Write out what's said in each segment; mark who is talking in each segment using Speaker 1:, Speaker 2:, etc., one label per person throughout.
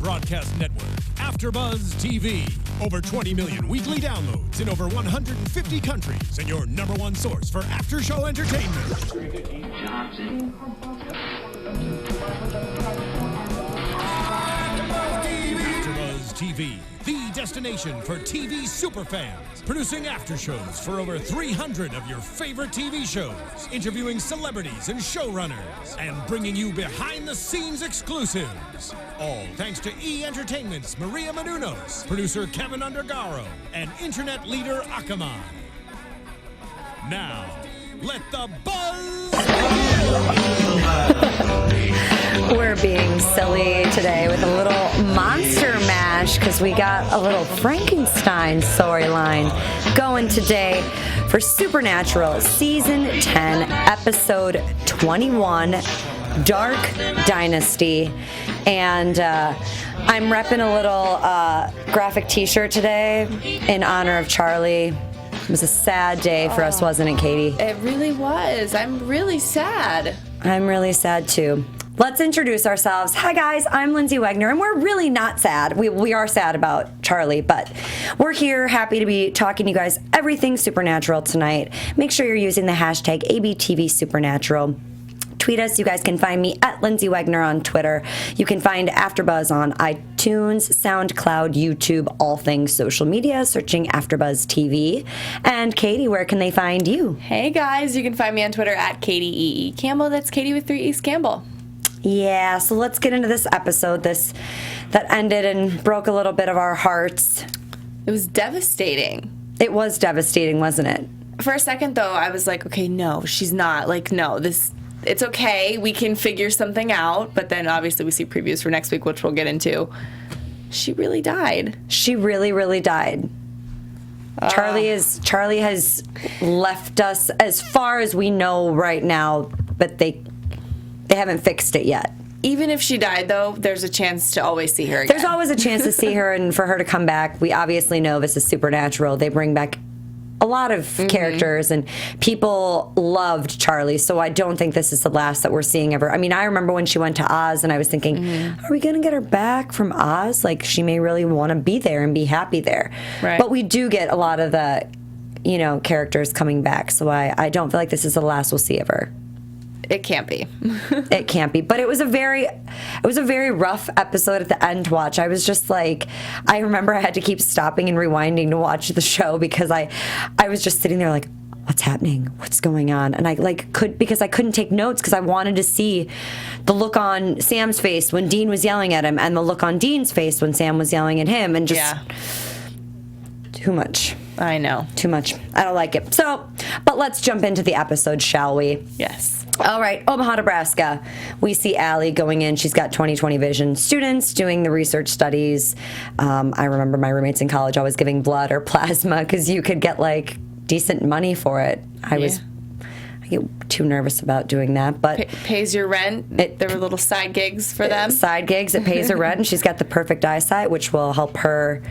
Speaker 1: broadcast network, AFTERBUZZ TV. Over 20 million weekly downloads in over 150 countries, and your #1 source for after-show entertainment. AFTERBUZZ TV, the destination for TV superfans. Producing aftershows for over 300 of your favorite TV shows, interviewing celebrities and showrunners, and bringing you behind-the-scenes exclusives. All thanks to E! Entertainment's Maria Menounos, producer Kevin Undergaro, and internet leader Akamai. Now, let the buzz begin!
Speaker 2: We're being silly today with a little monster mash because we got a little Frankenstein storyline going today for Supernatural Season 10, Episode 21, Dark Dynasty. And I'm repping a little graphic t-shirt today in honor of Charlie. It was a sad day for us, wasn't it, Katie?
Speaker 3: It really was. I'm really sad.
Speaker 2: I'm really sad, too. Let's introduce ourselves. Hi, guys. I'm Lyndsey Wegner, and we're really not sad. We are sad about Charlie, but we're here happy to be talking to you guys everything Supernatural tonight. Make sure you're using the hashtag ABTVSupernatural. Tweet us. You guys can find me at Lyndsey Wegner on Twitter. You can find AfterBuzz on iTunes, SoundCloud, YouTube, all things social media, searching AfterBuzz TV. And Katie, where can they find you?
Speaker 3: Hey, guys. You can find me on Twitter at Katie Campbell. That's Katie with 3 E's Campbell.
Speaker 2: Yeah, so let's get into this episode, that ended and broke a little bit of our hearts.
Speaker 3: It was devastating.
Speaker 2: It was devastating, wasn't it?
Speaker 3: For a second, though, I was like, okay, no, she's not. Like, no, it's okay. We can figure something out. But then, obviously, we see previews for next week, which we'll get into. She really died.
Speaker 2: She really, really died. Charlie has left us as far as we know right now, but they haven't fixed it yet.
Speaker 3: Even if she died, though, there's a chance to always see her again.
Speaker 2: There's always a chance to see her and for her to come back. We obviously know this is Supernatural. They bring back a lot of characters, and people loved Charlie, so I don't think this is the last that we're seeing ever. I mean, I remember when she went to Oz, and I was thinking, are we going to get her back from Oz? Like, she may really want to be there and be happy there.
Speaker 3: Right.
Speaker 2: But we do get a lot of the, characters coming back, so I don't feel like this is the last we'll see of her.
Speaker 3: It can't be.
Speaker 2: It can't be. But it was a very rough episode at the end to watch. I was just like, I remember I had to keep stopping and rewinding to watch the show because I was just sitting there like, what's happening? What's going on? And I because I couldn't take notes because I wanted to see the look on Sam's face when Dean was yelling at him and the look on Dean's face when Sam was yelling at him, and just too much.
Speaker 3: I know.
Speaker 2: Too much. I don't like it. So, but let's jump into the episode, shall we?
Speaker 3: Yes.
Speaker 2: All right, Omaha, Nebraska. We see Allie going in. She's got 20/20 vision students doing the research studies. I remember my roommates in college always giving blood or plasma because you could get like decent money for it. I get too nervous about doing that, but
Speaker 3: pays your rent. There were little side gigs for them.
Speaker 2: Side gigs. It pays her rent, and she's got the perfect eyesight, which will help her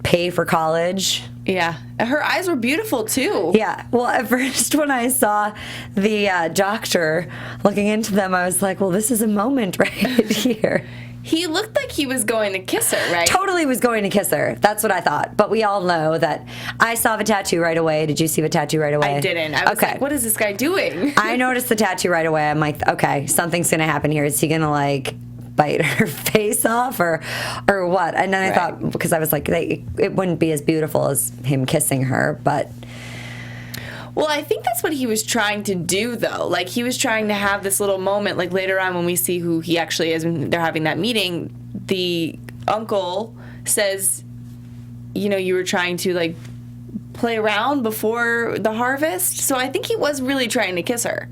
Speaker 2: pay for college.
Speaker 3: Yeah. Her eyes were beautiful, too.
Speaker 2: Yeah. Well, at first, when I saw the doctor looking into them, I was like, well, this is a moment right here.
Speaker 3: He looked like he was going to kiss her, right?
Speaker 2: Totally was going to kiss her. That's what I thought. But we all know that I saw the tattoo right away. Did you see the tattoo right away?
Speaker 3: I didn't. I was like, what is this guy doing?
Speaker 2: I noticed the tattoo right away. I'm like, okay, something's going to happen here. Is he going to, bite her face off or what? And then I thought, because I was like, it wouldn't be as beautiful as him kissing her, but...
Speaker 3: Well, I think that's what he was trying to do, though. Like, he was trying to have this little moment, like, later on when we see who he actually is when they're having that meeting, the uncle says, you were trying to, play around before the harvest. So I think he was really trying to kiss her.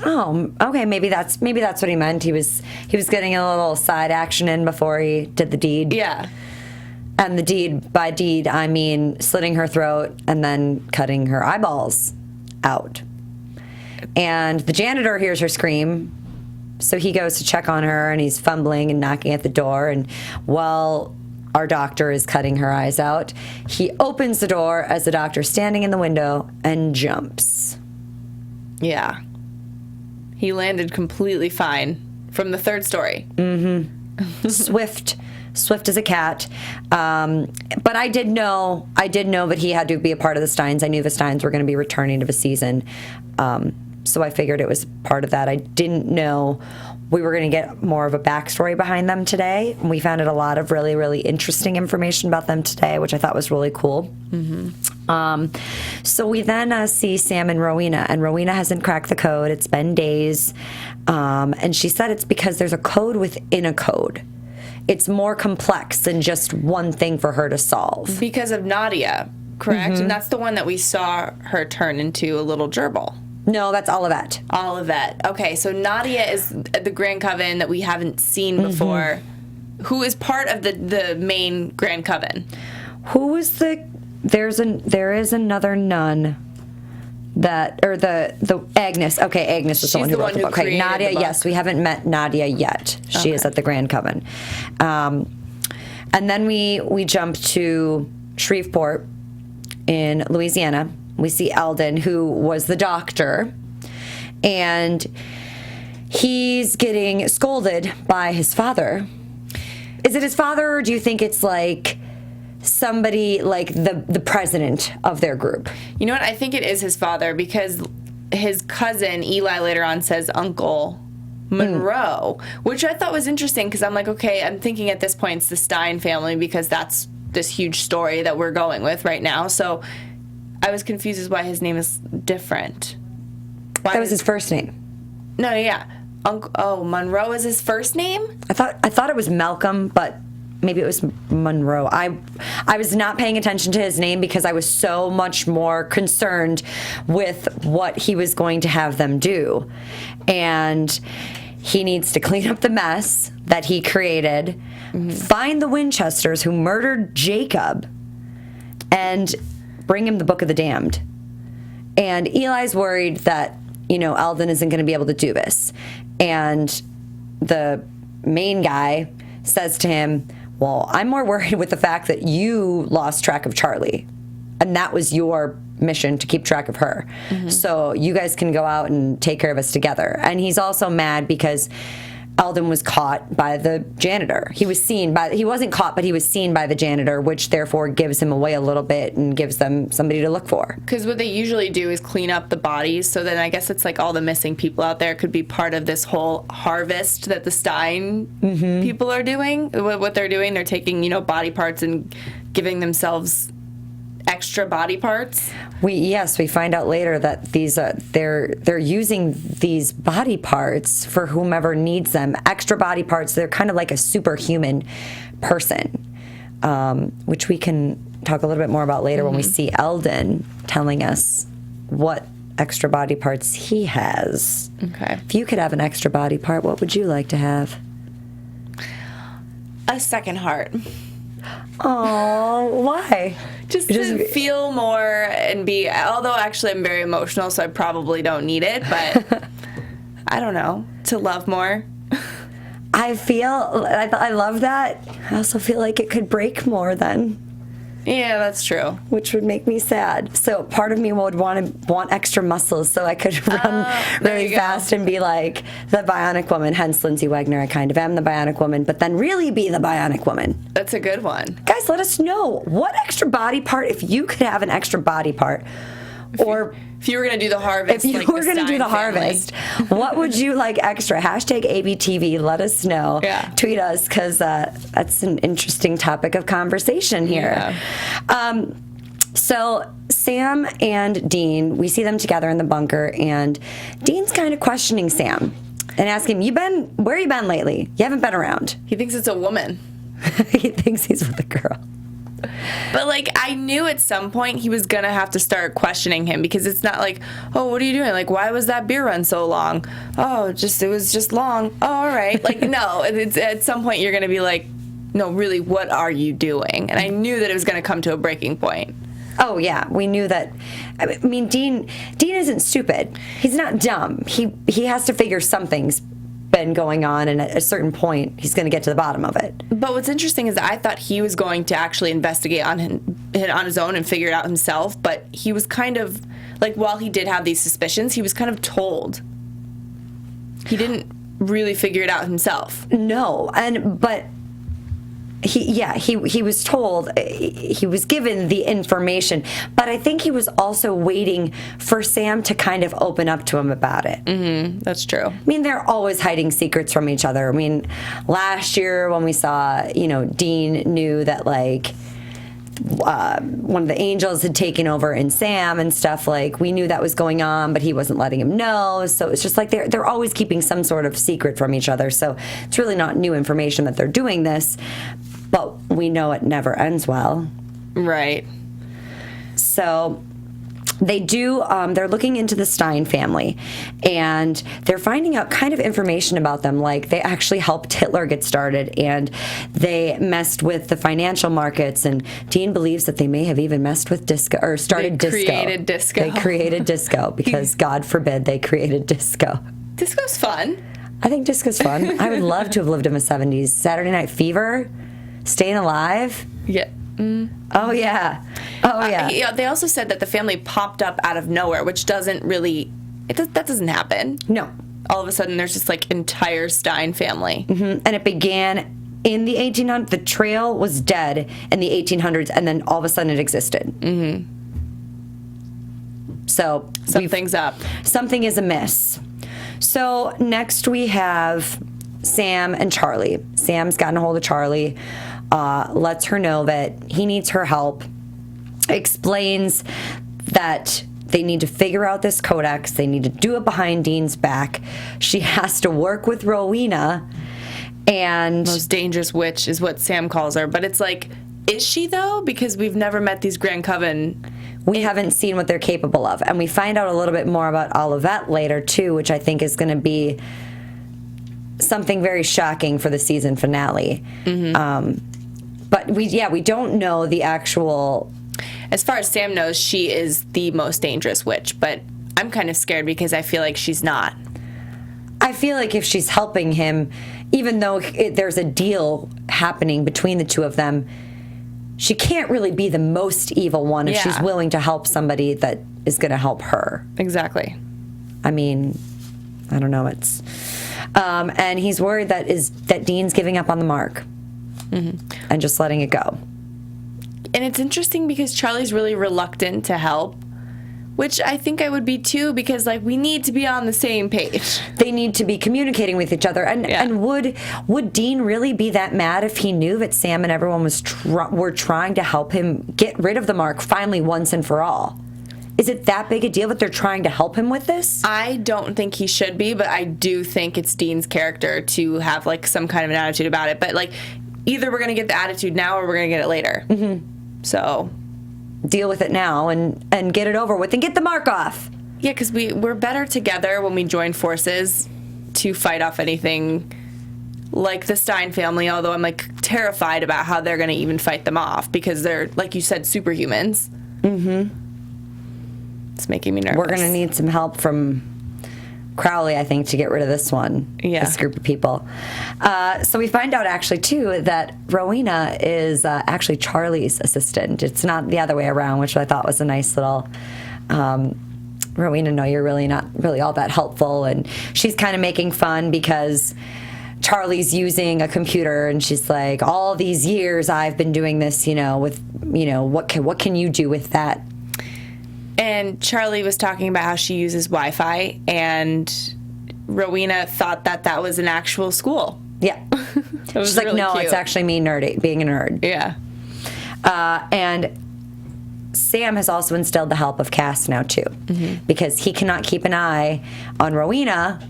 Speaker 2: Oh, okay. Maybe that's what he meant. He was getting a little side action in before he did the deed.
Speaker 3: Yeah.
Speaker 2: And the deed, by deed, I mean slitting her throat and then cutting her eyeballs out. And the janitor hears her scream, so he goes to check on her, and he's fumbling and knocking at the door. And while our doctor is cutting her eyes out, he opens the door as the doctor's standing in the window and jumps.
Speaker 3: Yeah. He landed completely fine from the third story.
Speaker 2: Mm-hmm. Swift as a cat. But I did know that he had to be a part of the Steins. I knew the Steins were going to be returning to the season. So I figured it was part of that. I didn't know we were going to get more of a backstory behind them today. We found out a lot of really, really interesting information about them today, which I thought was really cool. So we then see Sam and Rowena hasn't cracked the code. It's been days. And she said it's because there's a code within a code. It's more complex than just one thing for her to solve.
Speaker 3: Because of Nadia, correct? And that's the one that we saw her turn into a little gerbil.
Speaker 2: No, that's Olivet.
Speaker 3: Olivet. Okay, so Nadia is the Grand Coven that we haven't seen before. Who is part of the main Grand Coven?
Speaker 2: Who is there is another nun the Agnes. Okay, Agnes is the one who wrote the book. Okay, Nadia, yes, we haven't met Nadia yet. She is at the Grand Coven. And then we jump to Shreveport in Louisiana. We see Eldon, who was the doctor, and he's getting scolded by his father. Is it his father, or do you think it's like somebody like the president of their group?
Speaker 3: You know what? I think it is his father, because his cousin, Eli, later on says Uncle Monroe, which I thought was interesting, because I'm like, okay, I'm thinking at this point it's the Stein family, because that's this huge story that we're going with right now. So I was confused as why his name is different.
Speaker 2: That was his first name.
Speaker 3: No, yeah. Monroe is his first name?
Speaker 2: I thought it was Malcolm, but maybe it was Monroe. I was not paying attention to his name because I was so much more concerned with what he was going to have them do. And he needs to clean up the mess that he created, find the Winchesters who murdered Jacob, and bring him the Book of the Damned. And Eli's worried that, Eldon isn't going to be able to do this. And the main guy says to him, well, I'm more worried with the fact that you lost track of Charlie. And that was your mission, to keep track of her. So you guys can go out and take care of us together. And he's also mad because Eldon was caught by the janitor. He wasn't caught, but he was seen by the janitor, which therefore gives him away a little bit and gives them somebody to look for. Because
Speaker 3: what they usually do is clean up the bodies, so then I guess it's like all the missing people out there could be part of this whole harvest that the Stein people are doing. What they're doing, they're taking, body parts and giving themselves extra body parts.
Speaker 2: We find out later that these they're using these body parts for whomever needs them. Extra body parts. They're kind of like a superhuman person, which we can talk a little bit more about later when we see Eldon telling us what extra body parts he has.
Speaker 3: Okay.
Speaker 2: If you could have an extra body part, what would you like to have?
Speaker 3: A second heart.
Speaker 2: Oh, why?
Speaker 3: Just to feel more and be, although actually I'm very emotional, so I probably don't need it, but I don't know, to love more.
Speaker 2: I love that. I also feel like it could break more then.
Speaker 3: Yeah, that's true.
Speaker 2: Which would make me sad. So part of me would want extra muscles so I could run really fast and be like the Bionic Woman. Hence Lyndsey Wegner. I kind of am the Bionic Woman, but then really be the Bionic Woman.
Speaker 3: That's a good one.
Speaker 2: Guys, let us know what extra body part, if you could have an extra body part, or
Speaker 3: if you were going to do the harvest,
Speaker 2: if you were going to do the harvest, what would you like extra? Hashtag ABTV. Let us know.
Speaker 3: Yeah.
Speaker 2: Tweet us, because that's an interesting topic of conversation here.
Speaker 3: Yeah.
Speaker 2: So Sam and Dean, we see them together in the bunker, and Dean's kind of questioning Sam and asking, where you been lately? You haven't been around.
Speaker 3: He thinks it's a woman.
Speaker 2: He thinks he's with a girl.
Speaker 3: But, I knew at some point he was going to have to start questioning him, because it's not like, oh, what are you doing? Why was that beer run so long? Oh, it was just long. Oh, all right. No, it's, at some point you're going to be like, no, really, what are you doing? And I knew that it was going to come to a breaking point.
Speaker 2: Oh, yeah. We knew that. I mean, Dean isn't stupid. He's not dumb. He has to figure something's been going on, and at a certain point he's going to get to the bottom of it.
Speaker 3: But what's interesting is I thought he was going to actually investigate on his own and figure it out himself, but he was kind of while he did have these suspicions, he was kind of told. He didn't really figure it out himself.
Speaker 2: No, but he was told, he was given the information, but I think he was also waiting for Sam to kind of open up to him about it.
Speaker 3: Mm-hmm. That's true.
Speaker 2: I mean, they're always hiding secrets from each other. I mean, last year when we saw, Dean knew that, like, one of the angels had taken over in Sam and stuff, like, we knew that was going on, but he wasn't letting him know. So it's just like they're always keeping some sort of secret from each other. So it's really not new information that they're doing this, but we know it never ends well.
Speaker 3: Right.
Speaker 2: So they do, they're looking into the Stein family, and they're finding out kind of information about them. Like, they actually helped Hitler get started, and they messed with the financial markets, and Dean believes that they may have even messed with disco, or started disco.
Speaker 3: They created disco.
Speaker 2: They created disco, because God forbid they created disco.
Speaker 3: Disco's fun.
Speaker 2: I think disco's fun. I would love to have lived in the 70s. Saturday Night Fever, Staying Alive.
Speaker 3: Yeah.
Speaker 2: Oh, yeah. Oh, yeah.
Speaker 3: They also said that the family popped up out of nowhere, which doesn't really... that doesn't happen.
Speaker 2: No.
Speaker 3: All of a sudden, there's just, like, entire Stein family.
Speaker 2: Mm-hmm. And it began in the 1800s. The trail was dead in the 1800s, and then all of a sudden it existed. Mm-hmm. So...
Speaker 3: Something's up.
Speaker 2: Something is amiss. So next we have Sam and Charlie. Sam's gotten a hold of Charlie. Lets her know that he needs her help, explains that they need to figure out this codex, they need to do it behind Dean's back. She has to work with Rowena, and...
Speaker 3: Most dangerous witch is what Sam calls her, but it's like, is she though? Because we've never met these Grand Coven.
Speaker 2: We haven't seen what they're capable of, and we find out a little bit more about Olivet later too, which I think is going to be something very shocking for the season finale. Mm-hmm. But we don't know the actual...
Speaker 3: As far as Sam knows, she is the most dangerous witch, but I'm kind of scared because I feel like she's not.
Speaker 2: I feel like if she's helping him, even though there's a deal happening between the two of them, she can't really be the most evil one if she's willing to help somebody that is going to help her.
Speaker 3: Exactly.
Speaker 2: I mean, I don't know. It's... and he's worried that Dean's giving up on the mark. Mm-hmm. And just letting it go.
Speaker 3: And it's interesting because Charlie's really reluctant to help, which I think I would be too, because, like, we need to be on the same page.
Speaker 2: They need to be communicating with each other. And would Dean really be that mad if he knew that Sam and everyone were trying to help him get rid of the mark finally once and for all? Is it that big a deal that they're trying to help him with this?
Speaker 3: I don't think he should be, but I do think it's Dean's character to have, like, some kind of an attitude about it. But, like, either we're going to get the attitude now or we're going to get it later. Mm-hmm. So
Speaker 2: deal with it now and get it over with and get the mark off.
Speaker 3: Yeah, because we're better together when we join forces to fight off anything like the Stein family, although I'm, like, terrified about how they're going to even fight them off because they're, like you said, superhumans. Mm-hmm. It's making me nervous.
Speaker 2: We're going to need some help from Crowley, I think, to get rid of this one.
Speaker 3: Yeah.
Speaker 2: This group of people. So we find out, actually, too, that Rowena is actually Charlie's assistant. It's not the other way around, which I thought was a nice little... Rowena, no, you're really not really all that helpful. And she's kind of making fun because Charlie's using a computer, and she's like, all these years I've been doing this, what can you do with that?
Speaker 3: And Charlie was talking about how she uses Wi-Fi, and Rowena thought that was an actual school.
Speaker 2: Yeah. She's like, really no, cute. It's actually me being a nerd.
Speaker 3: Yeah.
Speaker 2: And Sam has also instilled the help of Cass now, too. Mm-hmm. Because he cannot keep an eye on Rowena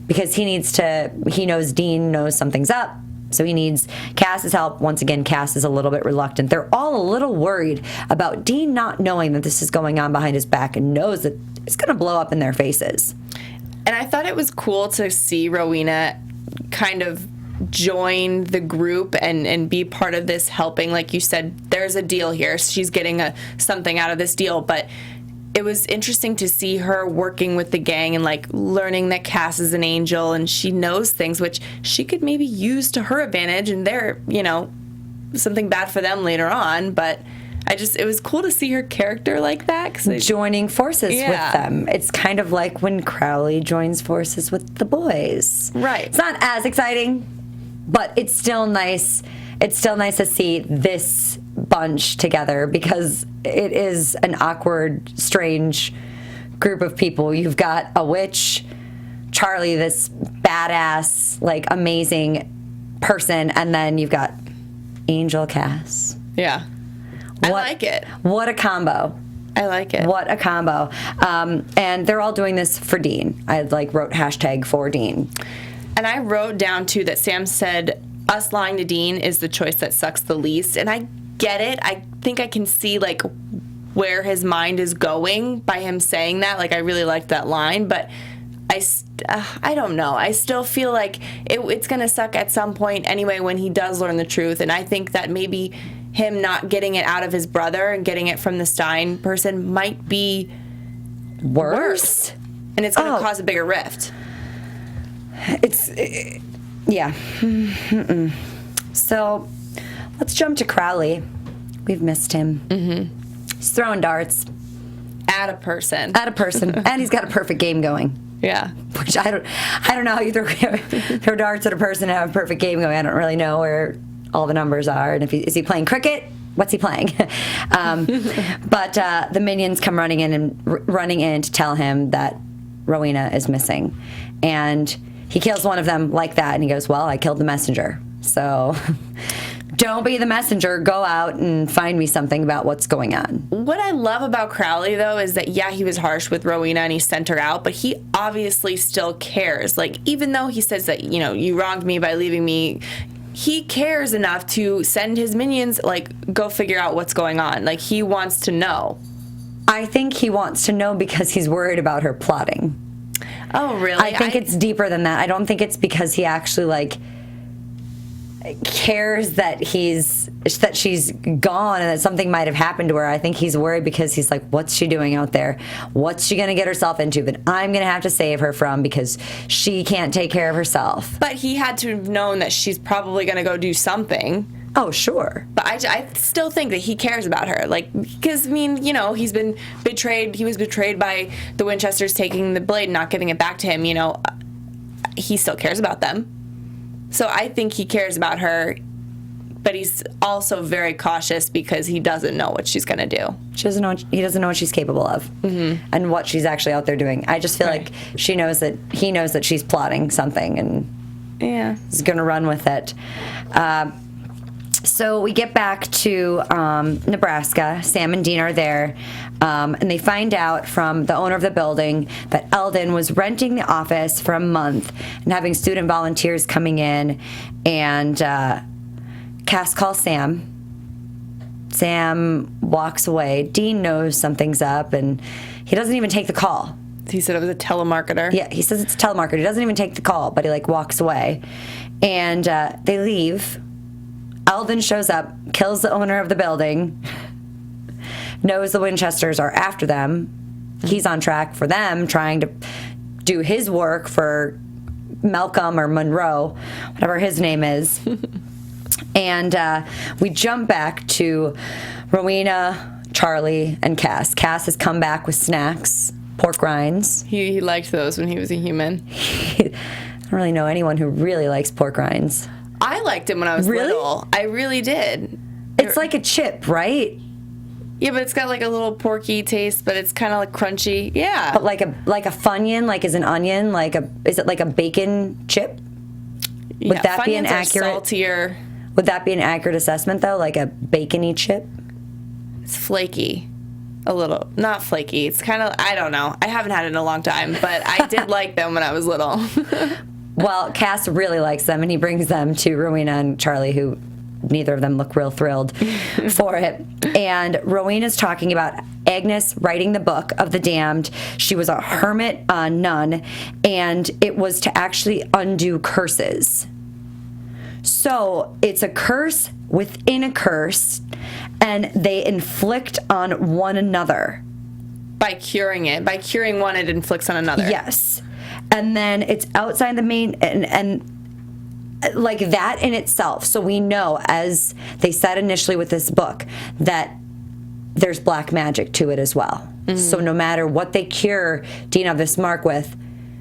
Speaker 2: because he knows Dean knows something's up. So he needs Cass's help. Once again, Cass is a little bit reluctant. They're all a little worried about Dean not knowing that this is going on behind his back and knows that it's going to blow up in their faces.
Speaker 3: And I thought it was cool to see Rowena kind of join the group and be part of this helping. Like you said, there's a deal here. She's getting something out of this deal. But it was interesting to see her working with the gang and, like, learning that Cass is an angel and she knows things which she could maybe use to her advantage, and they're, something bad for them later on. But it was cool to see her character like that.
Speaker 2: Joining forces with them. It's kind of like when Crowley joins forces with the boys.
Speaker 3: Right.
Speaker 2: It's not as exciting, but it's still nice. It's still nice to see this bunch together because it is an awkward, strange group of people. You've got a witch, Charlie, this badass, like, amazing person, and then you've got Angel Cass.
Speaker 3: Yeah. I like it.
Speaker 2: What a combo.
Speaker 3: I like it.
Speaker 2: What a combo. And they're all doing this for Dean. I wrote hashtag for Dean.
Speaker 3: And I wrote down, too, that Sam said, us lying to Dean is the choice that sucks the least. And I get it. I think I can see, like, where his mind is going by him saying that. Like, I really liked that line. But I don't know. I still feel like it's going to suck at some point anyway when he does learn the truth. And I think that maybe him not getting it out of his brother and getting it from the Stein person might be worse. And it's going to cause a bigger rift.
Speaker 2: Yeah. So let's jump to Crowley. We've missed him. Mm-hmm. He's throwing darts.
Speaker 3: At a person.
Speaker 2: And he's got a perfect game going.
Speaker 3: Yeah.
Speaker 2: Which I don't know how you throw darts at a person and have a perfect game going. I don't really know where all the numbers are, and is he playing cricket? What's he playing? But the minions come running in to tell him that Rowena is missing, and he kills one of them like that, and he goes, "Well, I killed the messenger, so don't be the messenger. Go out and find me something about what's going on."
Speaker 3: What I love about Crowley, though, is that, yeah, he was harsh with Rowena and he sent her out, but he obviously still cares. Like, even though he says that, you wronged me by leaving me, he cares enough to send his minions, like, go figure out what's going on. Like, he wants to know.
Speaker 2: I think he wants to know because he's worried about her plotting.
Speaker 3: Oh, really?
Speaker 2: I think it's deeper than that. I don't think it's because he actually, like, cares that she's gone and that something might have happened to her. I think he's worried because he's like, what's she doing out there? What's she going to get herself into that I'm going to have to save her from because she can't take care of herself?
Speaker 3: But he had to have known that she's probably going to go do something.
Speaker 2: Oh, sure.
Speaker 3: But I still think that he cares about her. Like, because, he's been betrayed. He was betrayed by the Winchesters taking the blade and not giving it back to him. He still cares about them. So I think he cares about her, but he's also very cautious because he doesn't know what she's going to do.
Speaker 2: He doesn't know what she's capable of, and what she's actually out there doing. I just feel like he knows that she's plotting something, and he's going to run with it. So we get back to Nebraska. Sam and Dean are there, and they find out from the owner of the building that Eldon was renting the office for a month and having student volunteers coming in, and Cass calls Sam. Sam walks away. Dean knows something's up, and he doesn't even take the call.
Speaker 3: He said it was a telemarketer.
Speaker 2: Yeah, he says it's a telemarketer. He doesn't even take the call, but he, walks away. And they leave. Eldon shows up, kills the owner of the building, knows the Winchesters are after them. He's on track for them, trying to do his work for Malcolm or Monroe, whatever his name is. And we jump back to Rowena, Charlie, and Cass. Cass has come back with snacks, pork rinds.
Speaker 3: He liked those when he was a human.
Speaker 2: I don't really know anyone who really likes pork rinds.
Speaker 3: I liked him when I was little. I really did.
Speaker 2: It's like a chip, right?
Speaker 3: Yeah, but it's got like a little porky taste, but it's kind of like crunchy. Yeah.
Speaker 2: But like a Funyun, like is an onion, is it like a bacon chip? Would that be an accurate?
Speaker 3: Saltier.
Speaker 2: Would that be an accurate assessment though, like a bacony chip?
Speaker 3: It's flaky. A little. Not flaky. It's kind of, I don't know. I haven't had it in a long time, but I did like them when I was little.
Speaker 2: Well, Cass really likes them, and he brings them to Rowena and Charlie, who neither of them look real thrilled for it. And Rowena's talking about Agnes writing the book of the damned. She was a hermit nun, and it was to actually undo curses. So it's a curse within a curse, and they inflict on one another.
Speaker 3: By curing it. By curing one, it inflicts on another.
Speaker 2: Yes. And then it's outside the main, and like that in itself. So we know, as they said initially with this book, that there's black magic to it as well. So no matter what they cure Dean of this mark with,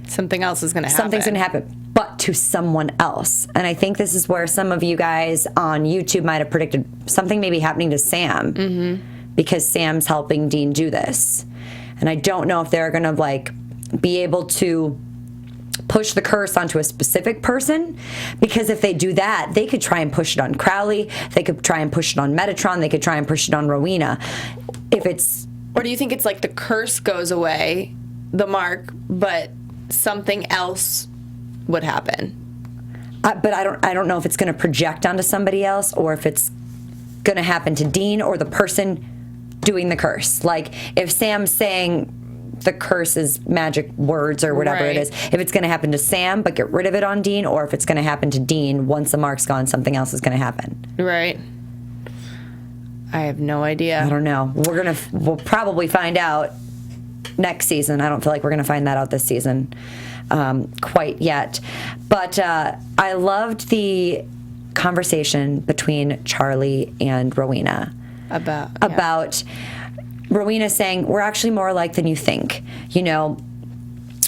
Speaker 3: something else is going to happen.
Speaker 2: Something's going to happen, but to someone else. And I think this is where some of you guys on YouTube might have predicted something may be happening to Sam, because Sam's helping Dean do this. And I don't know if they're going to like be able to push the curse onto a specific person, because if they do that, they could try and push it on Crowley, they could try and push it on Metatron, they could try and push it on Rowena. If it's...
Speaker 3: Or do you think it's like the curse goes away, the mark, but something else would happen?
Speaker 2: But I don't know if it's going to project onto somebody else, or if it's going to happen to Dean or the person doing the curse. Like, if Sam's saying the curse is magic words or whatever it is, if it's going to happen to Sam but get rid of it on Dean, or if it's going to happen to Dean once the mark's gone, something else is going to happen.
Speaker 3: Right. I have no idea.
Speaker 2: I don't know. We'll probably find out next season. I don't feel like we're going to find that out this season quite yet. But I loved the conversation between Charlie and Rowena about Rowena saying, we're actually more alike than you think. You know,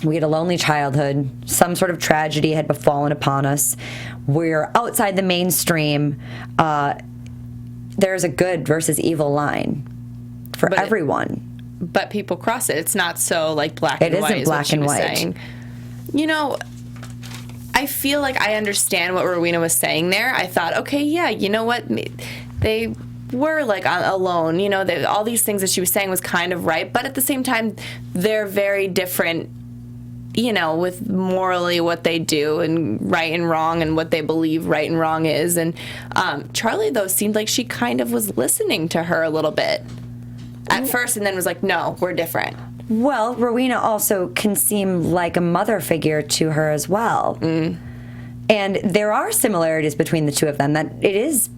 Speaker 2: we had a lonely childhood. Some sort of tragedy had befallen upon us. We're outside the mainstream. There's a good versus evil line for everyone.
Speaker 3: But people cross it. It's not so like black and white.
Speaker 2: It isn't black and white.
Speaker 3: Saying. You know, I feel like I understand what Rowena was saying there. I thought, okay, yeah, you know what? They were like alone. You know, all these things that she was saying was kind of right. But at the same time, they're very different, you know, with morally what they do and right and wrong and what they believe right and wrong is. And Charlie, though, seemed like she kind of was listening to her a little bit at first, and then was like, no, we're different.
Speaker 2: Well, Rowena also can seem like a mother figure to her as well. And there are similarities between the two of them. That is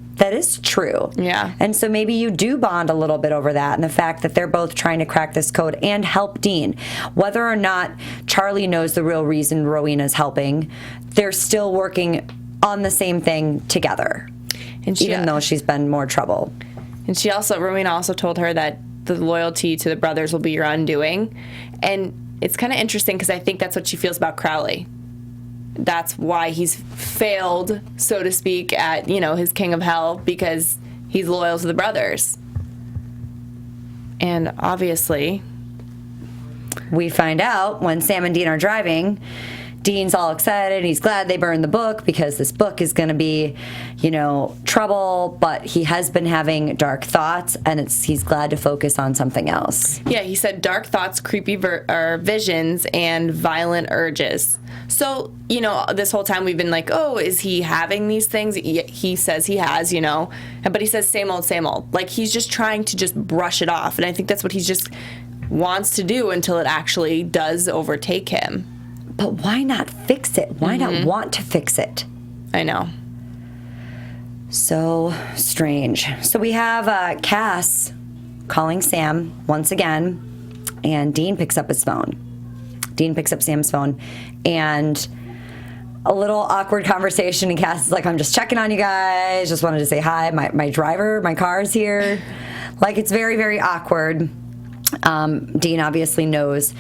Speaker 2: true.
Speaker 3: Yeah.
Speaker 2: And so maybe you do bond a little bit over that, and the fact that they're both trying to crack this code and help Dean. Whether or not Charlie knows the real reason Rowena's helping, they're still working on the same thing together, and even though she's been more trouble.
Speaker 3: And Rowena also told her that the loyalty to the brothers will be your undoing. And it's kind of interesting because I think that's what she feels about Crowley. That's why he's failed, so to speak, at, you know, his King of Hell, because he's loyal to the brothers. And obviously,
Speaker 2: we find out when Sam and Dean are driving, Dean's all excited. He's glad they burned the book because this book is going to be, you know, trouble. But he has been having dark thoughts, and he's glad to focus on something else.
Speaker 3: Yeah, he said dark thoughts, creepy visions, and violent urges. So, you know, this whole time we've been like, oh, is he having these things? He says he has, you know, but he says same old, same old. Like, he's just trying to just brush it off. And I think that's what he just wants to do until it actually does overtake him.
Speaker 2: But why not fix it? Why not want to fix it?
Speaker 3: I know.
Speaker 2: So strange. So we have Cass calling Sam once again, and Dean picks up his phone. Dean picks up Sam's phone, and a little awkward conversation, and Cass is like, I'm just checking on you guys. Just wanted to say hi. My driver, my car's here. Like, it's very, very awkward. Dean obviously knows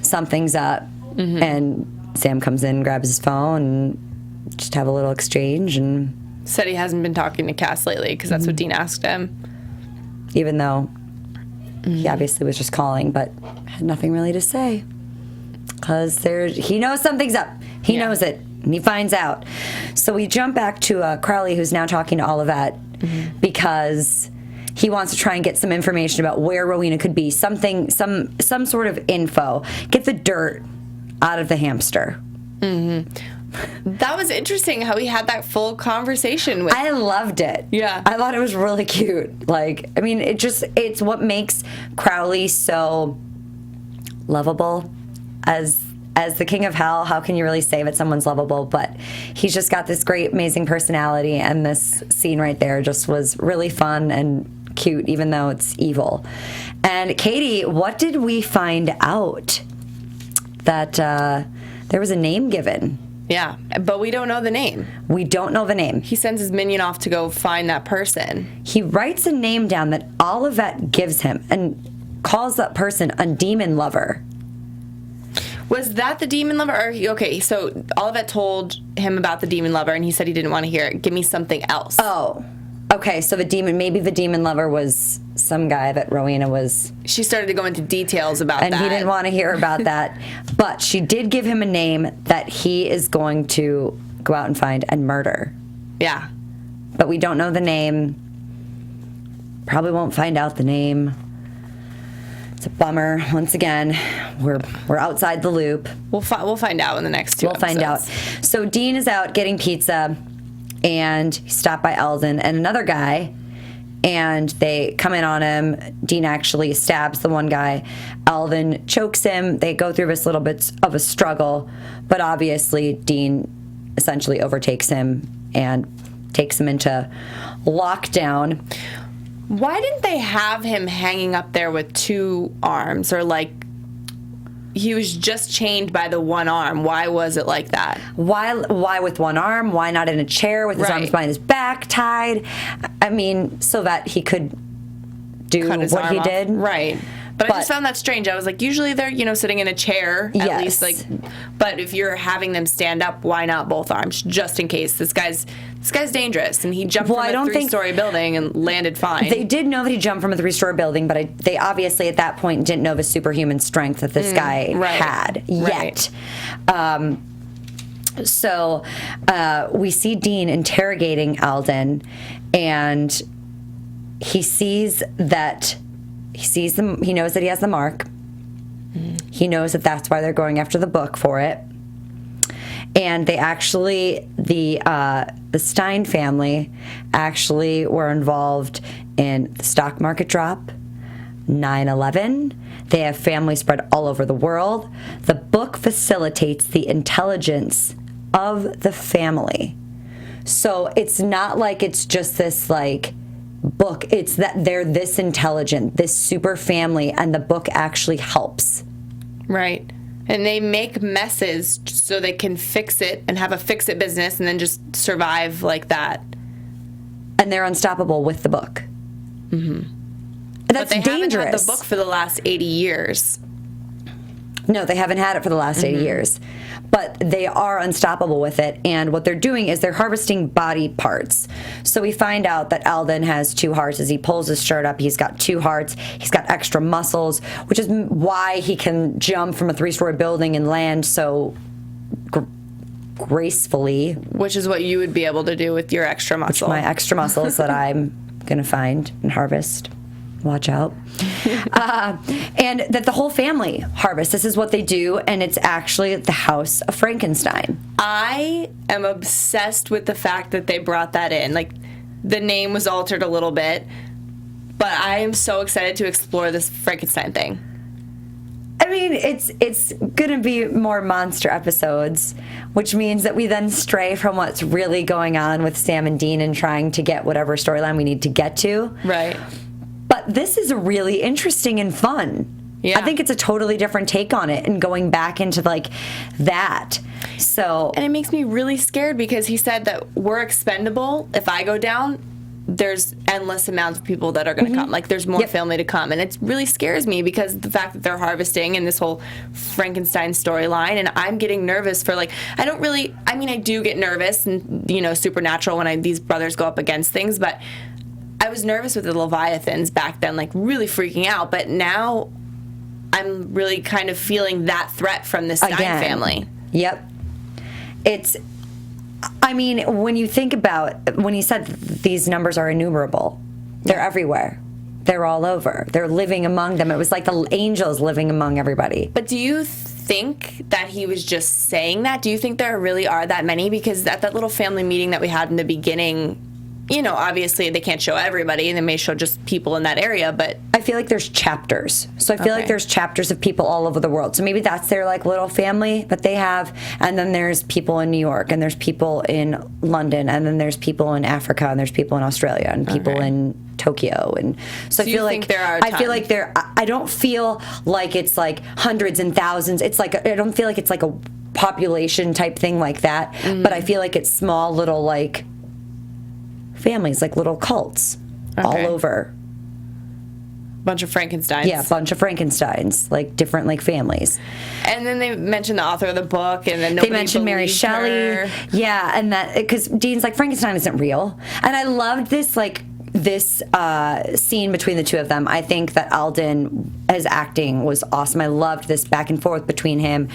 Speaker 2: something's up. And Sam comes in, grabs his phone, and just have a little exchange. And
Speaker 3: said he hasn't been talking to Cass lately because that's what Dean asked him.
Speaker 2: Even though he obviously was just calling, but had nothing really to say. Because he knows something's up. He knows it, and he finds out. So we jump back to Crowley, who's now talking to Olivet, because he wants to try and get some information about where Rowena could be. Some sort of info. Get the dirt out of the hamster.
Speaker 3: That was interesting how he had that full conversation with.
Speaker 2: I loved it.
Speaker 3: Yeah.
Speaker 2: I thought it was really cute. Like, I mean, it's what makes Crowley so lovable as the King of Hell. How can you really say that someone's lovable? But he's just got this great, amazing personality, and this scene right there just was really fun and cute, even though it's evil. And Katie, what did we find out? That there was a name given
Speaker 3: Yeah, but we don't know the name.
Speaker 2: We don't know the name.
Speaker 3: He sends his minion off to go find that person.
Speaker 2: He writes a name down that Olivet gives him and calls that person a demon lover.
Speaker 3: Was that the demon lover? Okay, so Olivet told him about the demon lover, and he said he didn't want to hear it. Give me something else.
Speaker 2: Oh, okay. So maybe the demon lover was some guy that Rowena was.
Speaker 3: She started to go into details about that.
Speaker 2: And he didn't want to hear about that. But she did give him a name that he is going to go out and find and murder.
Speaker 3: Yeah.
Speaker 2: But we don't know the name. Probably won't find out the name. It's a bummer. Once again, we're outside the loop.
Speaker 3: We'll find out in the next two episodes.
Speaker 2: We'll find out. So Dean is out getting pizza, and he's stopped by Alden and another guy, and they come in on him. Dean actually stabs the one guy. Alden chokes him. They go through this little bit of a struggle, but obviously Dean essentially overtakes him and takes him into lockdown.
Speaker 3: Why didn't they have him hanging up there with two arms, or like he was just chained by the one arm? Why was it like that?
Speaker 2: Why with one arm? Why not in a chair with his arms behind his back tied? I mean, so that he could do what he did.
Speaker 3: Right. But I just found that strange. I was like, usually they're, sitting in a chair, at least, like, but if you're having them stand up, why not both arms? Just in case. This guy's dangerous, and he jumped from a 3-story building and landed fine.
Speaker 2: They did know that he jumped from a 3-story building, but they obviously at that point didn't know the superhuman strength that this guy had yet. So we see Dean interrogating Alden, and he sees that he knows that he has the mark. He knows that that's why they're going after the book for it. And they actually, the Stein family actually were involved in the stock market drop, 9/11. They have family spread all over the world. The book facilitates the intelligence of the family. So it's not like it's just this like book. It's that they're this intelligent, this super family, and the book actually helps.
Speaker 3: Right. And they make messes so they can fix it and have a fix-it business and then just survive like that.
Speaker 2: And they're unstoppable with the book.
Speaker 3: Mm-hmm.
Speaker 2: That's
Speaker 3: but they
Speaker 2: dangerous.
Speaker 3: haven't had the book for the last 80 years.
Speaker 2: No, they haven't had it for the last 80 years. But they are unstoppable with it. And what they're doing is they're harvesting body parts. So we find out that Alden has 2 hearts. As he pulls his shirt up, he's got 2 hearts. He's got extra muscles, which is why he can jump from a 3-story building and land so gracefully.
Speaker 3: Which is what you would be able to do with your extra muscle.
Speaker 2: My extra muscles that I'm going to find and harvest. Watch out. And that the whole family harvests. This is what they do, and it's actually the House of Frankenstein.
Speaker 3: I am obsessed with the fact that they brought that in. Like, the name was altered a little bit, but I am so excited to explore this Frankenstein thing.
Speaker 2: I mean, it's going to be more monster episodes, which means that we then stray from what's really going on with Sam and Dean and trying to get whatever storyline we need to get to.
Speaker 3: Right.
Speaker 2: But this is really interesting and fun. Yeah. I think it's a totally different take on it and going back into like that. So,
Speaker 3: and it makes me really scared because he said that we're expendable. If I go down, there's endless amounts of people that are going to come. Like there's more family to come. And it really scares me because the fact that they're harvesting and this whole Frankenstein storyline, and I'm getting nervous for like, I do get nervous and, supernatural when these brothers go up against things, but I was nervous with the Leviathans back then, like really freaking out. But now I'm really kind of feeling that threat from the Stein family.
Speaker 2: Yep. When you think about, when he said these numbers are innumerable, they're everywhere. They're all over. They're living among them. It was like the angels living among everybody.
Speaker 3: But do you think that he was just saying that? Do you think there really are that many? Because at that little family meeting that we had in the beginning, obviously they can't show everybody, and they may show just people in that area, but
Speaker 2: I feel like there's chapters. So I feel like there's chapters of people all over the world. So maybe that's their like little family that they have, and then there's people in New York, and there's people in London, and then there's people in Africa, and there's people in Australia, and people in Tokyo, and so I feel like
Speaker 3: there are
Speaker 2: I don't feel like it's like hundreds and thousands. It's like I don't feel like it's like population type thing like that. But I feel like it's small little like families, like little cults all over.
Speaker 3: Bunch of Frankensteins.
Speaker 2: Yeah, a bunch of Frankensteins, like different like families.
Speaker 3: And then they mentioned the author of the book, and then
Speaker 2: they mentioned Mary Shelley. Yeah, and that because Dean's like, Frankenstein isn't real, and I loved this like this scene between the two of them. I think that Alden, his acting was awesome. I loved this back and forth between him.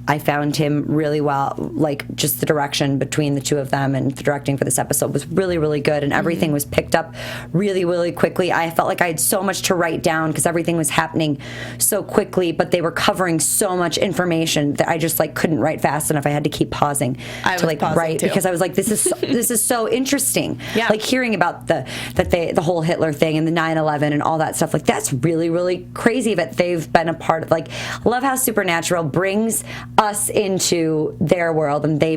Speaker 2: I found him really well, like just the direction between the two of them and the directing for this episode was really, really good, and everything was picked up really, really quickly. I felt like I had so much to write down because everything was happening so quickly, but they were covering so much information that I just like couldn't write fast enough. I had to keep pausing to like write too. Because I was like, this is so interesting. Yeah. Like hearing about the whole Hitler thing and the 9/11 and all that stuff. Like that's really, really crazy that they've been a part of. Like, I love how Supernatural brings us into their world, and we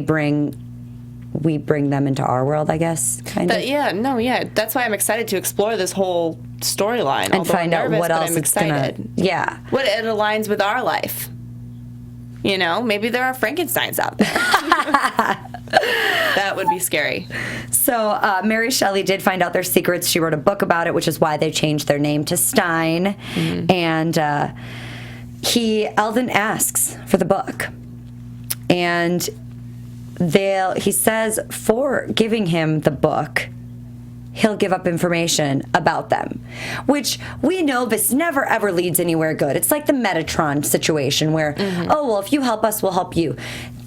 Speaker 2: bring them into our world, I guess, kind of.
Speaker 3: Yeah. That's why I'm excited to explore this whole storyline
Speaker 2: and find out what else it's gonna. Yeah,
Speaker 3: what it aligns with our life. You know, maybe there are Frankensteins out there. That would be scary.
Speaker 2: So Mary Shelley did find out their secrets. She wrote a book about it, which is why they changed their name to Stein. And Alden asks for the book, and he says for giving him the book, he'll give up information about them, which we know this never ever leads anywhere good. It's like the Metatron situation where, oh, well, if you help us, we'll help you.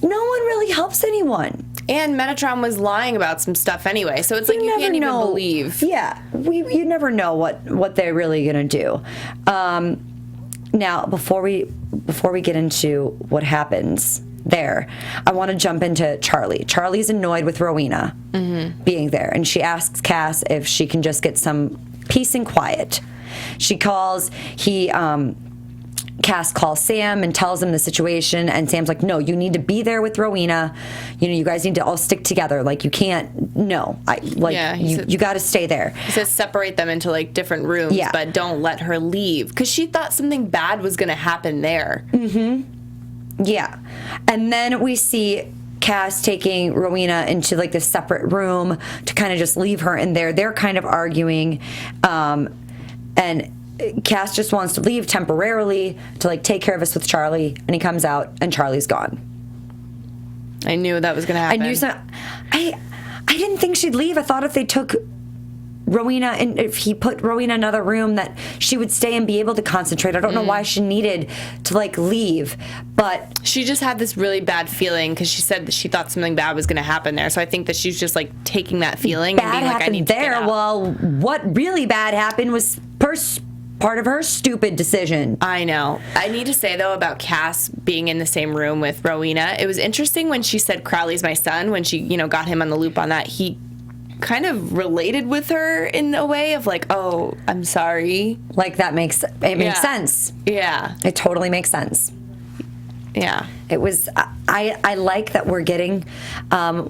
Speaker 2: No one really helps anyone.
Speaker 3: And Metatron was lying about some stuff anyway, so it's like you can't even believe.
Speaker 2: Yeah, you never know what they're really gonna do. Now, before we get into what happens there, I want to jump into Charlie. Charlie's annoyed with Rowena being there, and she asks Cass if she can just get some peace and quiet. Cass calls Sam and tells him the situation, and Sam's like, no, you need to be there with Rowena. You know, you guys need to all stick together. Like, you can't, you got to stay there.
Speaker 3: He says separate them into, like, different rooms, but don't let her leave. Because she thought something bad was going to happen there.
Speaker 2: Yeah. And then we see Cass taking Rowena into, like, this separate room to kind of just leave her in there. They're kind of arguing, and Cass just wants to leave temporarily to like take care of us with Charlie, and he comes out and Charlie's gone.
Speaker 3: I knew that was going to happen.
Speaker 2: I didn't think she'd leave. I thought if they took Rowena and if he put Rowena in another room that she would stay and be able to concentrate. I don't know why she needed to like leave, but
Speaker 3: she just had this really bad feeling because she said that she thought something bad was going to happen there. So I think that she's just like taking that feeling and being like, I need to get out.
Speaker 2: Well, what really bad happened was part of her stupid decision.
Speaker 3: I know. I need to say, though, about Cass being in the same room with Rowena, it was interesting when she said Crowley's my son, when she, got him on the loop on that. He kind of related with her in a way of like, oh, I'm sorry.
Speaker 2: Like makes sense.
Speaker 3: Yeah.
Speaker 2: It totally makes sense.
Speaker 3: Yeah.
Speaker 2: It was, I like that we're getting,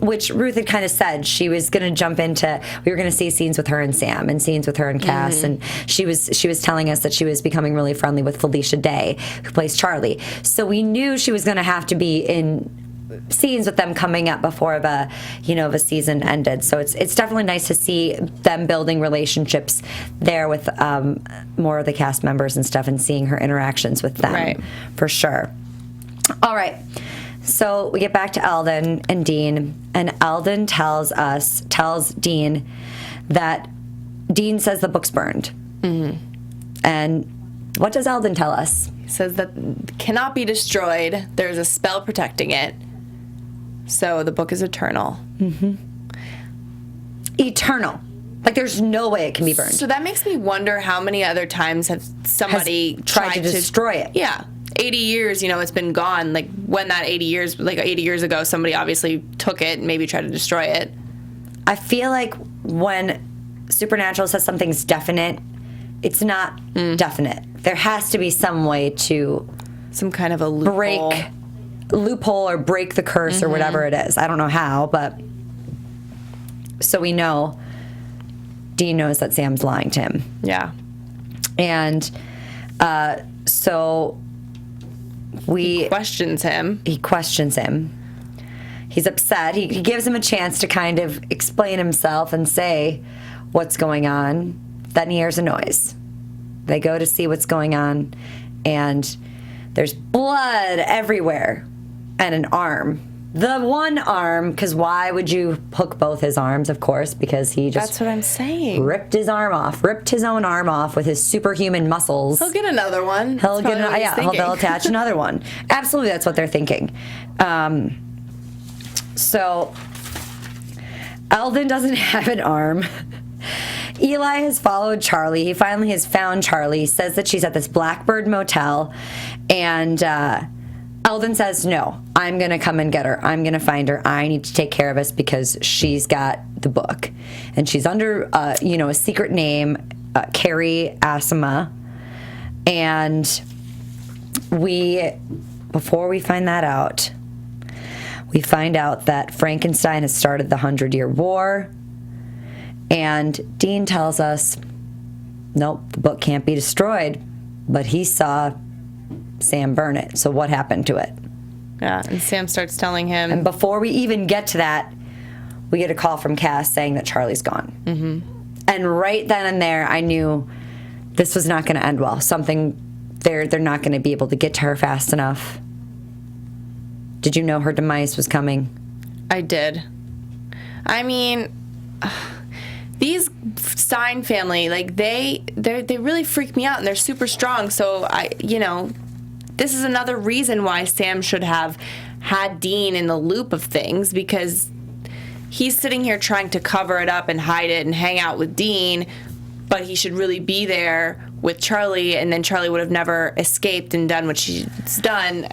Speaker 2: which Ruth had kind of said she was going to jump into, we were going to see scenes with her and Sam and scenes with her and Cass, and she was telling us that she was becoming really friendly with Felicia Day, who plays Charlie. So we knew she was going to have to be in scenes with them coming up before the season ended. So it's definitely nice to see them building relationships there with more of the cast members and stuff, and seeing her interactions with them.
Speaker 3: Right.
Speaker 2: For sure. All right, so we get back to Alden and Dean, and Alden tells Dean that Dean says the book's burned. And what does Alden tell us?
Speaker 3: He says that it cannot be destroyed. There's a spell protecting it. So the book is eternal.
Speaker 2: Eternal. Like, there's no way it can be burned.
Speaker 3: So that makes me wonder how many other times have somebody
Speaker 2: tried to destroy it.
Speaker 3: Yeah. 80 years, it's been gone. Like, when that 80 years ago, somebody obviously took it and maybe tried to destroy it.
Speaker 2: I feel like when Supernatural says something's definite, it's not definite. There has to be some way to...
Speaker 3: Some kind of a loophole
Speaker 2: or break the curse or whatever it is. I don't know how, but... So we know... Dean knows that Sam's lying to him.
Speaker 3: Yeah.
Speaker 2: And so...
Speaker 3: He questions him.
Speaker 2: He questions him. He's upset. He gives him a chance to kind of explain himself and say what's going on. Then he hears a noise. They go to see what's going on, and there's blood everywhere and an arm. The one arm, because why would you hook both his arms? Of course, because he just...
Speaker 3: That's what I'm saying.
Speaker 2: Ripped his own arm off with his superhuman muscles.
Speaker 3: He'll get another one.
Speaker 2: They'll attach another one. Absolutely, that's what they're thinking. So, Eldon doesn't have an arm. Eli has followed Charlie. He finally has found Charlie. He says that she's at this Blackbird motel. And Eldon says, no, I'm going to come and get her. I'm going to find her. I need to take care of us because she's got the book. And she's under, a secret name, Carrie Asima. And before we find that out, we find out that Frankenstein has started the 100-Year War. And Dean tells us, nope, the book can't be destroyed. But he saw Sam burn it. So what happened to it?
Speaker 3: Yeah, and Sam starts telling him.
Speaker 2: And before we even get to that, we get a call from Cass saying that Charlie's gone. Mm-hmm. And right then and there, I knew this was not going to end well. They're not going to be able to get to her fast enough. Did you know her demise was coming?
Speaker 3: I did. I mean, these Stein family, like they really freak me out, and they're super strong. So this is another reason why Sam should have had Dean in the loop of things, because he's sitting here trying to cover it up and hide it and hang out with Dean, but he should really be there with Charlie, and then Charlie would have never escaped and done what she's done.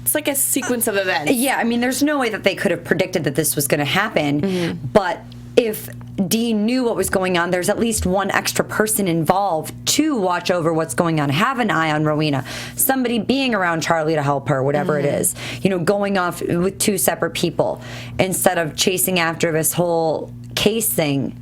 Speaker 3: It's like a sequence of events.
Speaker 2: Yeah, I mean, there's no way that they could have predicted that this was going to happen. Mm-hmm. But if Dean knew what was going on, there's at least one extra person involved to watch over what's going on, have an eye on Rowena, somebody being around Charlie to help her, whatever it is. Going off with two separate people instead of chasing after this whole case thing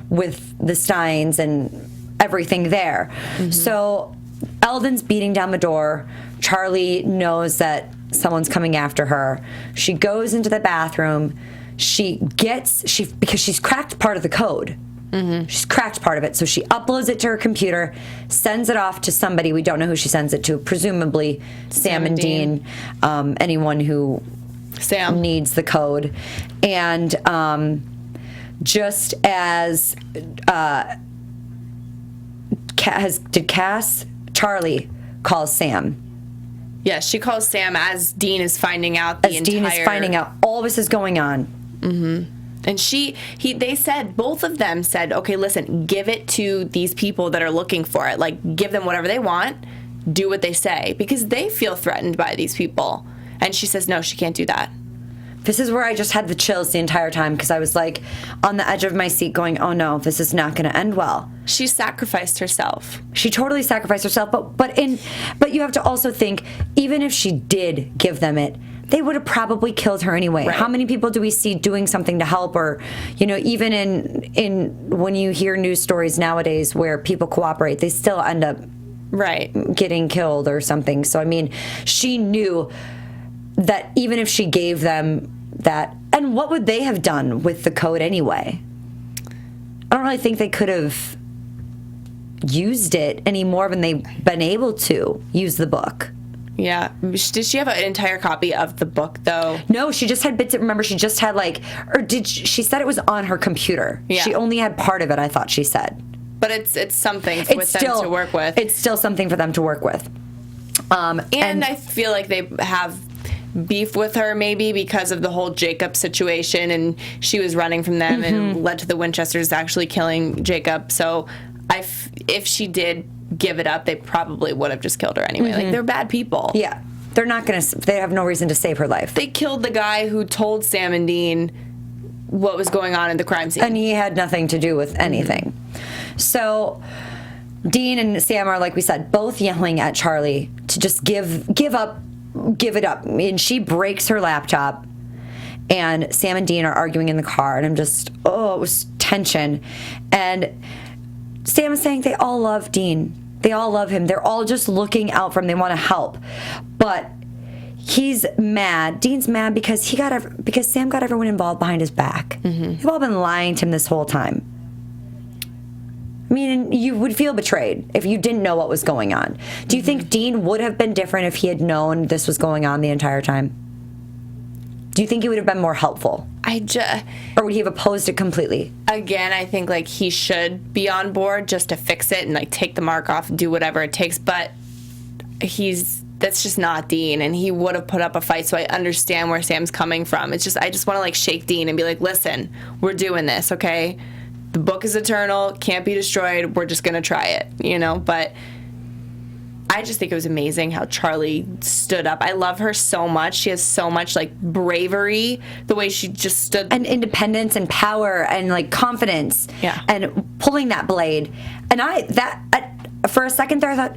Speaker 2: with the Steins and everything there. Mm-hmm. So Eldon's beating down the door. Charlie knows that someone's coming after her. She goes into the bathroom. Because she's cracked part of the code. Mm-hmm. She's cracked part of it. So she uploads it to her computer, sends it off to somebody. We don't know who she sends it to. Presumably Sam and Dean. Anyone who needs the code. And just as Charlie calls Sam.
Speaker 3: Yeah, she calls Sam as Dean is finding out Dean is finding out
Speaker 2: all this is going on.
Speaker 3: Mm-hmm. And both of them said, okay, listen, give it to these people that are looking for it. Like, give them whatever they want, do what they say, because they feel threatened by these people. And she says, no, she can't do that.
Speaker 2: This is where I just had the chills the entire time, because I was like on the edge of my seat going, oh no, this is not going to end well.
Speaker 3: She sacrificed herself.
Speaker 2: She totally sacrificed herself, but you have to also think, even if she did give them it, they would have probably killed her anyway. Right. How many people do we see doing something to help, or even in when you hear news stories nowadays where people cooperate, they still end up getting killed or something. So I mean, she knew that even if she gave them that, and what would they have done with the code anyway? I don't really think they could have used it any more than they've been able to use the book.
Speaker 3: Yeah. Did she have an entire copy of the book, though?
Speaker 2: No, she just had bits. Remember, she just had she said it was on her computer. Yeah. She only had part of it, I thought she said.
Speaker 3: But it's something them to work with.
Speaker 2: It's still something for them to work with.
Speaker 3: And I feel like they have beef with her maybe because of the whole Jacob situation, and she was running from them and led to the Winchesters actually killing Jacob. So if she did give it up, they probably would have just killed her anyway. Like, they're bad people.
Speaker 2: Yeah. They're not going to, they have no reason to save her life.
Speaker 3: They killed the guy who told Sam and Dean what was going on at the crime scene.
Speaker 2: And he had nothing to do with anything. So Dean and Sam are, like we said, both yelling at Charlie to just give it up. And she breaks her laptop, and Sam and Dean are arguing in the car, and I'm just, it was tension. And Sam is saying they all love Dean. They all love him. They're all just looking out for him. They want to help. But he's mad. Dean's mad because Sam got everyone involved behind his back. They've all been lying to him this whole time. I mean, you would feel betrayed if you didn't know what was going on. Do you think Dean would have been different if he had known this was going on the entire time? Do you think he would have been more helpful? Or would he have opposed it completely?
Speaker 3: Again, I think like he should be on board just to fix it and like take the mark off and do whatever it takes. But that's just not Dean, and he would have put up a fight. So I understand where Sam's coming from. It's just I just want to like shake Dean and be like, listen, we're doing this, okay? The book is eternal, can't be destroyed. We're just gonna try it, you know. But I just think it was amazing how Charlie stood up. I love her so much. She has so much like bravery, the way she just stood.
Speaker 2: And independence and power and like confidence.
Speaker 3: Yeah.
Speaker 2: And pulling that blade. And for a second there I thought,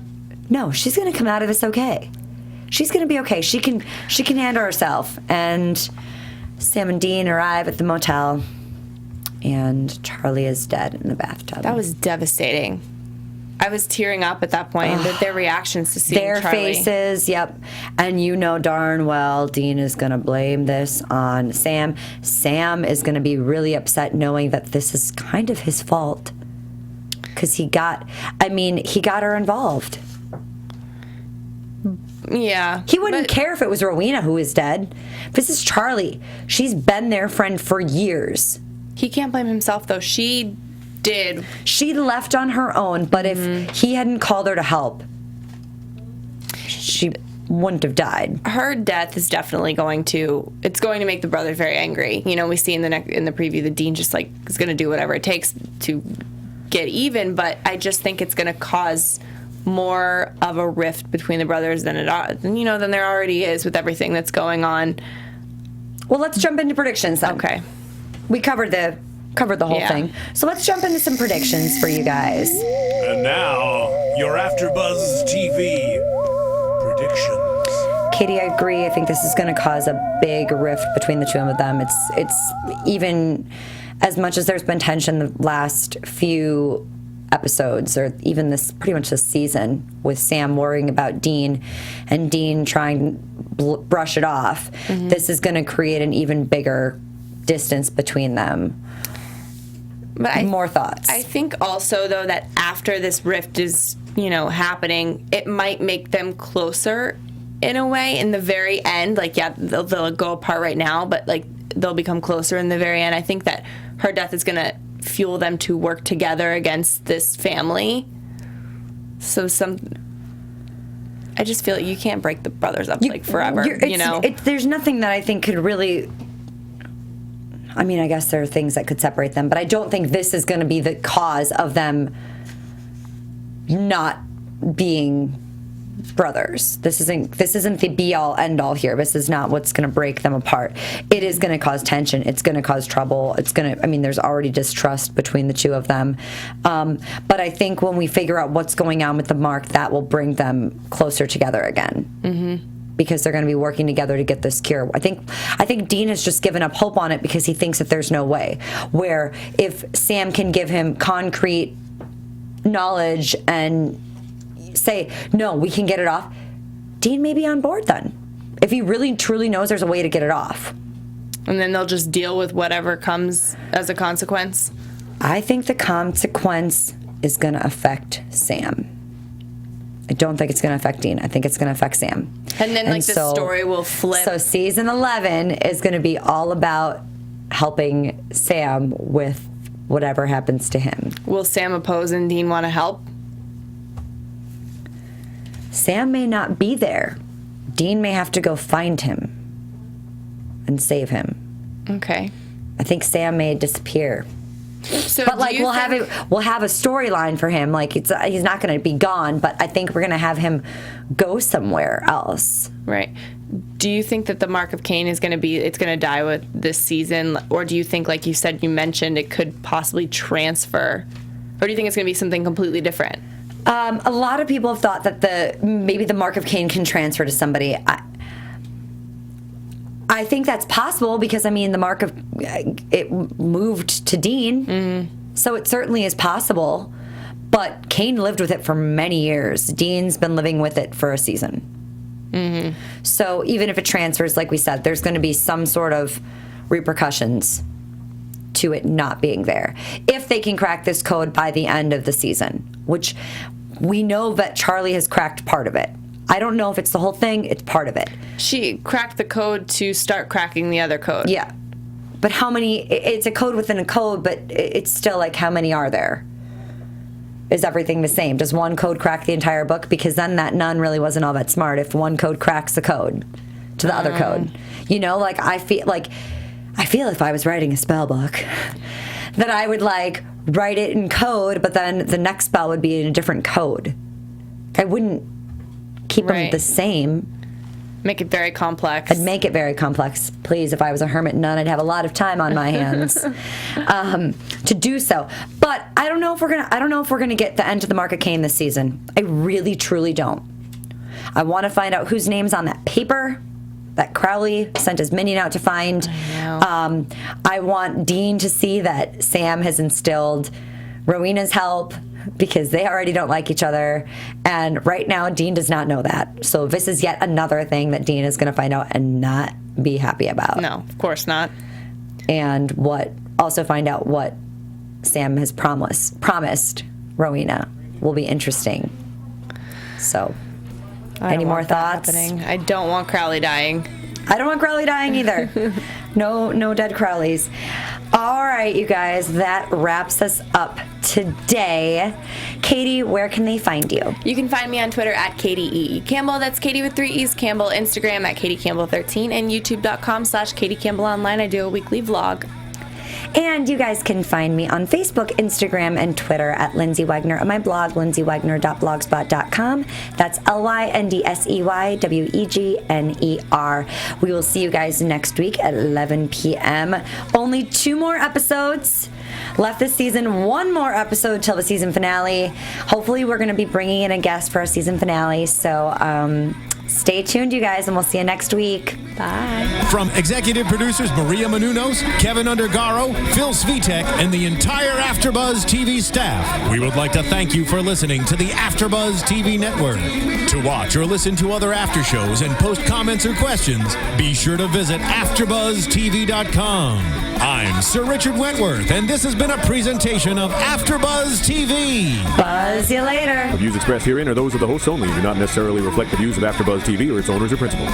Speaker 2: no, she's going to come out of this okay. She's going to be okay. She can handle herself. And Sam and Dean arrive at the motel and Charlie is dead in the bathtub.
Speaker 3: That was devastating. I was tearing up at that point. Their reactions to seeing
Speaker 2: their
Speaker 3: Charlie.
Speaker 2: faces, yep. And you know darn well Dean is going to blame this on Sam. Sam is going to be really upset knowing that this is kind of his fault. Because he got her involved.
Speaker 3: Yeah.
Speaker 2: He wouldn't care if it was Rowena who was dead. This is Charlie. She's been their friend for years.
Speaker 3: He can't blame himself, though. She did.
Speaker 2: She left on her own, but if he hadn't called her to help, she wouldn't have died.
Speaker 3: Her death is definitely going to make the brothers very angry. You know, we see in the preview that Dean just like is going to do whatever it takes to get even, but I just think it's going to cause more of a rift between the brothers than there already is with everything that's going on.
Speaker 2: Well, let's jump into predictions then.
Speaker 3: Okay.
Speaker 2: We covered the whole thing. So let's jump into some predictions for you guys.
Speaker 1: And now, your AFTERBUZZ TV predictions.
Speaker 2: Katie, I agree. I think this is going to cause a big rift between the two of them. It's even as much as there's been tension the last few episodes, or even pretty much this season, with Sam worrying about Dean and Dean trying to brush it off. This is going to create an even bigger distance between them. But more thoughts.
Speaker 3: I think also, though, that after this rift is, happening, it might make them closer in a way in the very end. Like, yeah, they'll go apart right now, but, like, they'll become closer in the very end. I think that her death is going to fuel them to work together against this family. So I just feel like you can't break the brothers up, forever,
Speaker 2: there's nothing that I think could really... I mean, I guess there are things that could separate them, but I don't think this is going to be the cause of them not being brothers. This isn't the be-all, end-all here. This is not what's going to break them apart. It is going to cause tension. It's going to cause trouble. There's already distrust between the two of them. But I think when we figure out what's going on with the mark, that will bring them closer together again. Because they're going to be working together to get this cure. I think Dean has just given up hope on it because he thinks that there's no way. Where if Sam can give him concrete knowledge and say, no, we can get it off, Dean may be on board then. If he really truly knows there's a way to get it off.
Speaker 3: And then they'll just deal with whatever comes as a consequence?
Speaker 2: I think the consequence is going to affect Sam. I don't think it's going to affect Dean. I think it's going to affect Sam.
Speaker 3: And then, the story will flip.
Speaker 2: So season 11 is going to be all about helping Sam with whatever happens to him.
Speaker 3: Will Sam oppose and Dean want to help?
Speaker 2: Sam may not be there. Dean may have to go find him and save him.
Speaker 3: Okay.
Speaker 2: I think Sam may disappear.
Speaker 3: So
Speaker 2: but we'll have a storyline for him. Like he's not going to be gone, but I think we're going to have him go somewhere else.
Speaker 3: Right. Do you think that the Mark of Cain is going to die with this season, or do you think, like you mentioned, it could possibly transfer, or do you think it's going to be something completely different?
Speaker 2: A lot of people have thought that maybe the Mark of Cain can transfer to somebody. I think that's possible because, the mark of it moved to Dean, so it certainly is possible. But Kane lived with it for many years. Dean's been living with it for a season. Mm-hmm. So even if it transfers, like we said, there's going to be some sort of repercussions to it not being there. If they can crack this code by the end of the season, which we know that Charlie has cracked part of it. I don't know if it's the whole thing. It's part of it.
Speaker 3: She cracked the code to start cracking the other code.
Speaker 2: Yeah. But how many? It's a code within a code, but it's still like, how many are there? Is everything the same? Does one code crack the entire book? Because then that nun really wasn't all that smart if one code cracks the code to the other code. You know, like I feel if I was writing a spell book that I would like write it in code, but then the next spell would be in a different code. I wouldn't keep them the same.
Speaker 3: Make it very complex.
Speaker 2: I'd make it very complex. Please, if I was a hermit nun, I'd have a lot of time on my hands to do so. But I don't know if we're gonna get the end to the Mark of Cain this season. I really, truly don't. I want to find out whose name's on that paper that Crowley sent his minion out to find. I want Dean to see that Sam has instilled Rowena's help, because they already don't like each other. And right now, Dean does not know that. So this is yet another thing that Dean is going to find out and not be happy about.
Speaker 3: No, of course not.
Speaker 2: And also find out what Sam has promised Rowena will be interesting. So, any more thoughts?
Speaker 3: I don't want Crowley dying.
Speaker 2: I don't want Crowley dying either. No dead Crowleys. All right, you guys, that wraps us up today. Katie, where can they find you?
Speaker 3: You can find me on Twitter at Katie Campbell. That's Katie with 3 E's Campbell. Instagram at KatieCampbell13 and YouTube.com/KatieCampbellOnline. I do a weekly vlog.
Speaker 2: And you guys can find me on Facebook, Instagram, and Twitter at Lyndsey Wegner, and my blog, lyndseywegner.blogspot.com. That's LYNDSEYWEGNER. We will see you guys next week at 11 p.m. Only 2 more episodes left this season. 1 more episode till the season finale. Hopefully we're going to be bringing in a guest for our season finale. So stay tuned, you guys, and we'll see you next week.
Speaker 3: Bye.
Speaker 1: From executive producers Maria Menounos, Kevin Undergaro, Phil Svitek, and the entire AfterBuzz TV staff, we would like to thank you for listening to the AfterBuzz TV network. To watch or listen to other after shows and post comments or questions, be sure to visit AfterBuzzTV.com. I'm Sir Richard Wentworth, and this has been a presentation of AfterBuzz TV.
Speaker 2: Buzz you later.
Speaker 4: The views expressed herein are those of the hosts only and do not necessarily reflect the views of AfterBuzz TV or its owners or principals.